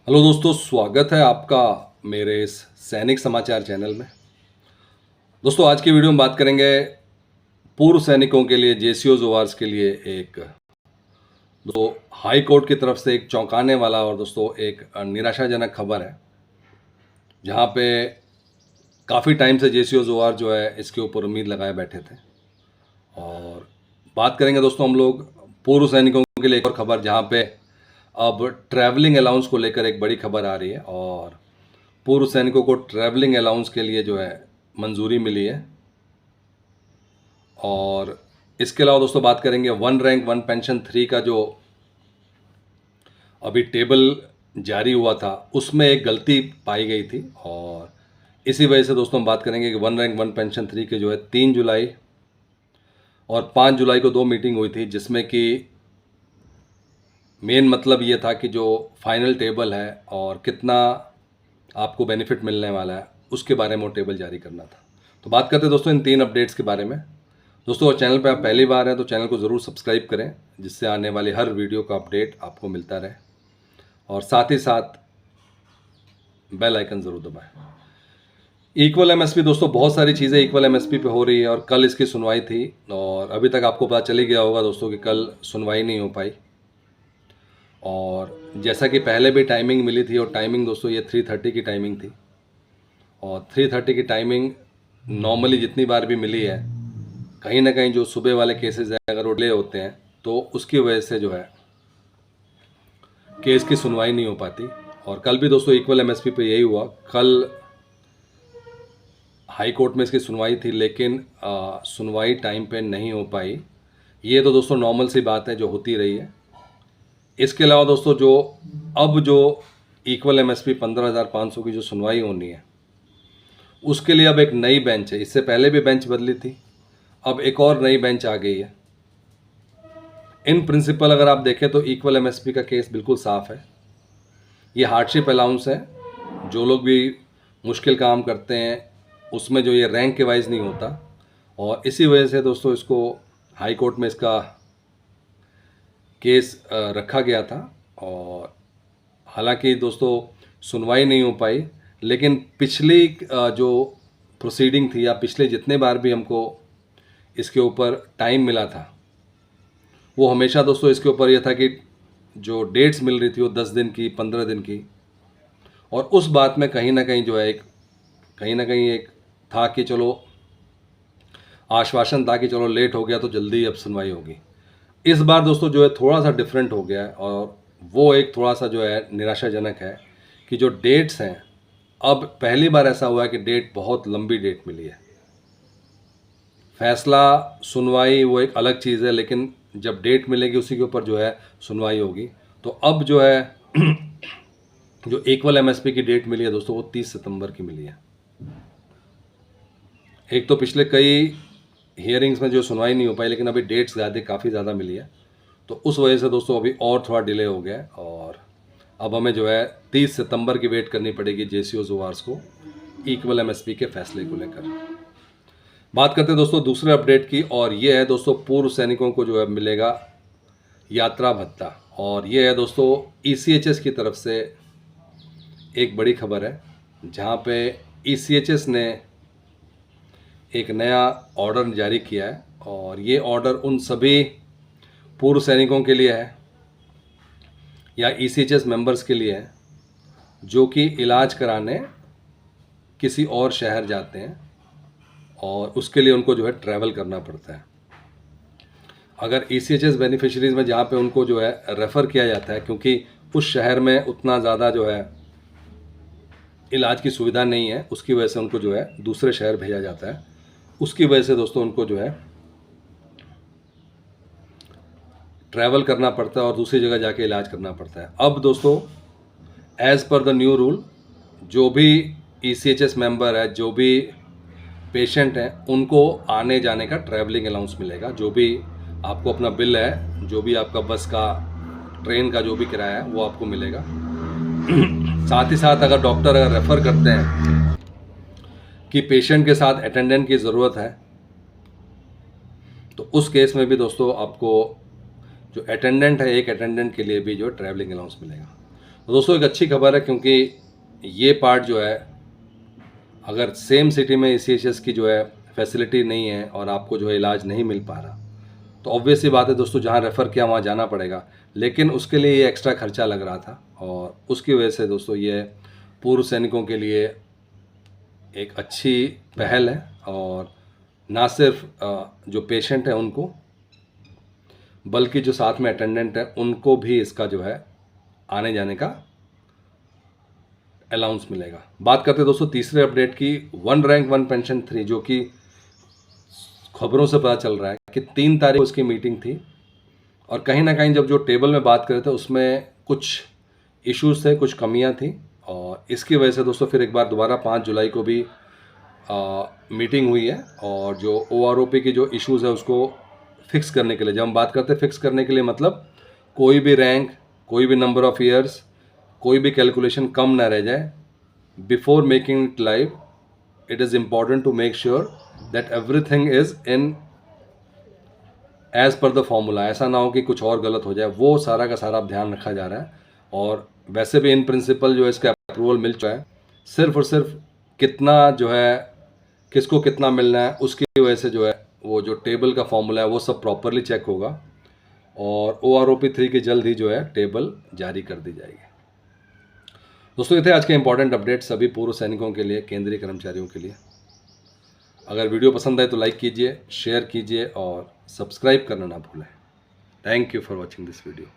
Hello दोस्तों, स्वागत है आपका मेरे इस सैनिक समाचार चैनल में। दोस्तों, आज की वीडियो में बात करेंगे पूर्व सैनिकों के लिए जेसीओ जोहार्स के लिए एक हाई कोर्ट की तरफ से एक चौंकाने वाला और दोस्तों एक निराशाजनक खबर है, जहां पे काफ़ी टाइम से जेसीओ जोहार जो है इसके ऊपर उम्मीद लगाए बैठे थे। और बात करेंगे दोस्तों हम लोग पूर्व सैनिकों के लिए एक और खबर, जहां पे अब ट्रैवलिंग अलाउंस को लेकर एक बड़ी खबर आ रही है और पूर्व सैनिकों को ट्रैवलिंग अलाउंस के लिए जो है मंजूरी मिली है। और इसके अलावा दोस्तों बात करेंगे वन रैंक वन पेंशन 3 का जो अभी टेबल जारी हुआ था, उसमें एक गलती पाई गई थी और इसी वजह से दोस्तों हम बात करेंगे कि वन रैंक वन पेंशन 3 के जो है 3 जुलाई और 5 जुलाई को 2 मीटिंग हुई थी, जिसमें कि मेन मतलब ये था कि जो फाइनल टेबल है और कितना आपको बेनिफिट मिलने वाला है उसके बारे में वो टेबल जारी करना था। तो बात करते हैं दोस्तों इन 3 अपडेट्स के बारे में। दोस्तों, चैनल पे आप पहली बार हैं तो चैनल को ज़रूर सब्सक्राइब करें, जिससे आने वाली हर वीडियो का अपडेट आपको मिलता रहे और साथ ही साथ बेल आइकन ज़रूर दबाएं। इक्वल एमएसपी दोस्तों, बहुत सारी चीज़ें इक्वल एमएसपी पे हो रही है और कल इसकी सुनवाई थी और अभी तक आपको पता चल ही गया होगा दोस्तों कि कल सुनवाई नहीं हो पाई। और जैसा कि पहले भी टाइमिंग मिली थी, और टाइमिंग दोस्तों ये 3:30 की टाइमिंग थी और 3:30 की टाइमिंग नॉर्मली जितनी बार भी मिली है, कहीं ना कहीं जो सुबह वाले केसेस हैं अगर वो डिले होते हैं तो उसकी वजह से जो है केस की सुनवाई नहीं हो पाती। और कल भी दोस्तों इक्वल एमएसपी पे यही हुआ। कल हाई कोर्ट में इसकी सुनवाई थी, लेकिन सुनवाई टाइम पे नहीं हो पाई। ये तो दोस्तों नॉर्मल सी बात है जो होती रही है। इसके अलावा दोस्तों जो इक्वल एमएसपी 15,500 की जो सुनवाई होनी है, उसके लिए अब एक नई बेंच है। इससे पहले भी बेंच बदली थी, अब एक और नई बेंच आ गई है। इन प्रिंसिपल अगर आप देखें तो इक्वल एमएसपी का केस बिल्कुल साफ है। ये हार्डशिप अलाउंस है। जो लोग भी मुश्किल काम करते हैं उसमें जो ये रैंक के वाइज नहीं होता, और इसी वजह से दोस्तों इसको हाई कोर्ट में इसका केस रखा गया था। और हालांकि दोस्तों सुनवाई नहीं हो पाई, लेकिन पिछली जो प्रोसीडिंग थी या पिछले जितने बार भी हमको इसके ऊपर टाइम मिला था, वो हमेशा दोस्तों इसके ऊपर यह था कि जो डेट्स मिल रही थी वो 10 दिन की, 15 दिन की। और उस बात में कहीं ना कहीं जो है कहीं ना कहीं एक था कि चलो आश्वासन था कि चलो लेट हो गया तो जल्दी अब सुनवाई होगी। इस बार दोस्तों जो है थोड़ा सा डिफरेंट हो गया है और वो एक थोड़ा सा जो है निराशाजनक है कि जो डेट्स हैं, अब पहली बार ऐसा हुआ है कि डेट बहुत लंबी डेट मिली है। फैसला सुनवाई वो एक अलग चीज़ है, लेकिन जब डेट मिलेगी उसी के ऊपर जो है सुनवाई होगी। तो अब जो है जो इक्वल एमएसपी की डेट मिली है दोस्तों वो 30 सितंबर की मिली है। एक तो पिछले कई हियरिंग्स में जो सुनवाई नहीं हो पाई, लेकिन अभी डेट्स काफ़ी ज़्यादा मिली है, तो उस वजह से दोस्तों अभी और थोड़ा डिले हो गया है और अब हमें जो है 30 सितंबर की वेट करनी पड़ेगी जेसीओ जोहार्स को इक्वल एमएसपी के फैसले को लेकर। बात करते हैं दोस्तों दूसरे अपडेट की, और ये है दोस्तों पूर्व सैनिकों को जो है मिलेगा यात्रा भत्ता। और ये है दोस्तों ईसीएचएस की तरफ से एक बड़ी खबर है, जहाँ पे ईसीएचएस ने एक नया ऑर्डर जारी किया है। और ये ऑर्डर उन सभी पूर्व सैनिकों के लिए है या ईसीएचएस मेंबर्स के लिए है जो कि इलाज कराने किसी और शहर जाते हैं और उसके लिए उनको जो है ट्रैवल करना पड़ता है। अगर ईसीएचएस बेनिफिशरीज में जहाँ पे उनको जो है रेफ़र किया जाता है, क्योंकि उस शहर में उतना ज़्यादा जो है इलाज की सुविधा नहीं है, उसकी वजह से उनको जो है दूसरे शहर भेजा जाता है। उसकी वजह से दोस्तों उनको जो है ट्रैवल करना पड़ता है और दूसरी जगह जाके इलाज करना पड़ता है। अब दोस्तों as per the new rule, जो भी ईसीएचएस मेंबर है, जो भी पेशेंट हैं, उनको आने जाने का ट्रैवलिंग अलाउंस मिलेगा। जो भी आपको अपना बिल है, जो भी आपका बस का, ट्रेन का जो भी किराया है, वो आपको मिलेगा। साथ ही साथ अगर डॉक्टर रेफ़र करते हैं कि पेशेंट के साथ अटेंडेंट की ज़रूरत है, तो उस केस में भी दोस्तों आपको जो अटेंडेंट है, एक अटेंडेंट के लिए भी जो ट्रैवलिंग अलाउंस मिलेगा। तो दोस्तों एक अच्छी खबर है, क्योंकि ये पार्ट जो है, अगर सेम सिटी में ECHS की जो है फैसिलिटी नहीं है और आपको जो है इलाज नहीं मिल पा रहा, तो ऑब्वियस सी बात है दोस्तों, जहाँ रेफ़र किया वहाँ जाना पड़ेगा। लेकिन उसके लिए ये एक्स्ट्रा खर्चा लग रहा था, और उसकी वजह से दोस्तों ये पूर्व सैनिकों के लिए एक अच्छी पहल है। और ना सिर्फ जो पेशेंट है उनको, बल्कि जो साथ में अटेंडेंट है उनको भी इसका जो है आने जाने का अलाउंस मिलेगा। बात करते हैं दोस्तों तीसरे अपडेट की, 1 रैंक 1 पेंशन 3, जो कि खबरों से पता चल रहा है कि 3 तारीख को उसकी मीटिंग थी, और कहीं ना कहीं जब जो टेबल में बात कर रहे थे उसमें कुछ इश्यूज थे, कुछ कमियां थी, और इसकी वजह से दोस्तों फिर एक बार दोबारा 5 जुलाई को भी मीटिंग हुई है। और जो OROP की जो इश्यूज़ है उसको फिक्स करने के लिए, जब हम बात करते हैं फिक्स करने के लिए, मतलब कोई भी रैंक, कोई भी नंबर ऑफ़ ईयर्स, कोई भी कैलकुलेशन कम ना रह जाए। Before making it live, it is important to make sure that everything is in as per the formula. ऐसा ना हो कि कुछ और गलत हो जाए, वो सारा का सारा ध्यान रखा जा रहा है। और वैसे भी इन प्रिंसिपल जो है इसका अप्रूवल मिल चुका है, सिर्फ और सिर्फ कितना जो है, किसको कितना मिलना है, उसकी वजह से जो है वो जो टेबल का फॉर्मूला है वो सब प्रॉपरली चेक होगा, और OROP 3 की जल्द ही जो है टेबल जारी कर दी जाएगी। दोस्तों ये थे आज के इंपॉर्टेंट अपडेट सभी पूर्व सैनिकों के लिए, केंद्रीय कर्मचारियों के लिए। अगर वीडियो पसंद आए तो लाइक कीजिए, शेयर कीजिए और सब्सक्राइब करना ना भूलें। Thank you for watching this video.